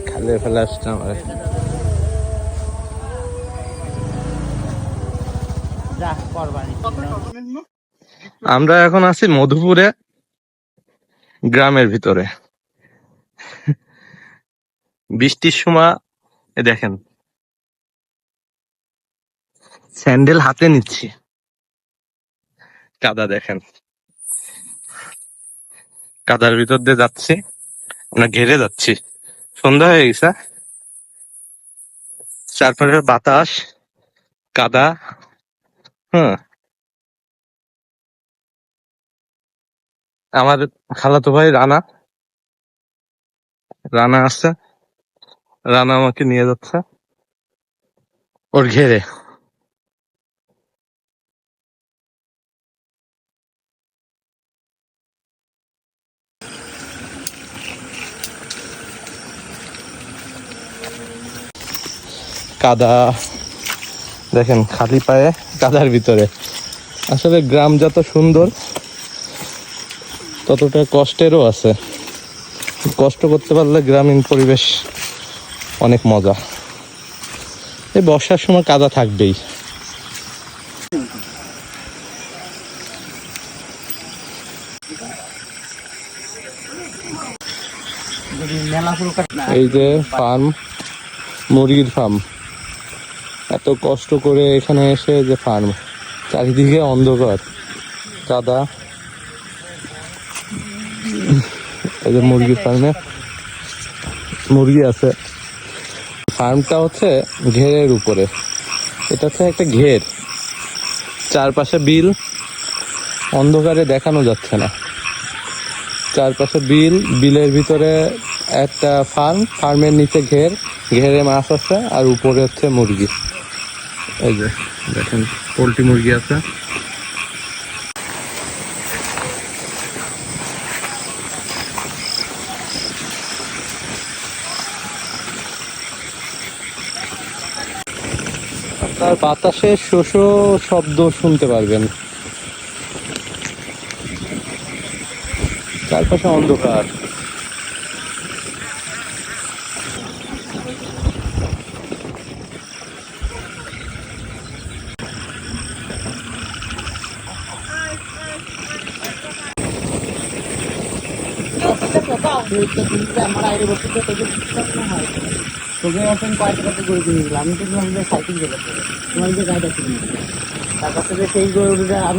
খালে ফেলে আসছে আমার। আমরা এখন আছি মধুপুরে, গ্রামের ভিতরে। বৃষ্টির সময় দেখেন স্যান্ডেল হাতে নিচ্ছি, কাদা দেখেন, কাদার ভিতর দিয়ে যাচ্ছি, আমরা ঘেরে যাচ্ছি। সন্ধ্যা হয়ে গেছে, চারপাশে বাতাস, কাদা। হ্যাঁ, আমার খালাতো ভাই রানা, রানা আসছে, রানা আমাকে নিয়ে যাচ্ছে ওর ঘেরে। কাদা দেখেন, খালি পায়ে কাদার ভিতরে। আসলে গ্রাম যত সুন্দর ততটা কষ্টেরও আছে। কষ্ট করতে পারলে গ্রামীণ পরিবেশ অনেক মজা। এই বর্ষার সময় কাদা থাকবেই। এই যে ফার্ম, মুরগির ফার্ম, এত কষ্ট করে এখানে এসে যে ফার্ম, চারিদিকে অন্ধকার, কাদা। এই যে মুরগির ফার্মে মুরগি আছে। ফার্মটা হচ্ছে ঘেরের উপরে, এটা হচ্ছে একটা ঘের, চারপাশে বিল, অন্ধকারে দেখানো যাচ্ছে না। চারপাশে বিল, বিলের ভিতরে একটা ফার্ম, ফার্মের নিচে ঘের, ঘেরে মাছ আছে, আর উপরে হচ্ছে মুরগি। এই যে দেখেন পোল্ট্রি মুরগি আছে। তার বাতাসে শোষ শব্দ শুনতে পারবেন। চারপাশে অন্ধকার। তোকে এখন কয়েকটা কত গরু কিনে দিলাম, আমি তো সাইকেল গেলে তোমার যে গাড়িটা কিনে তার কাছ থেকে সেই গরুটা আমি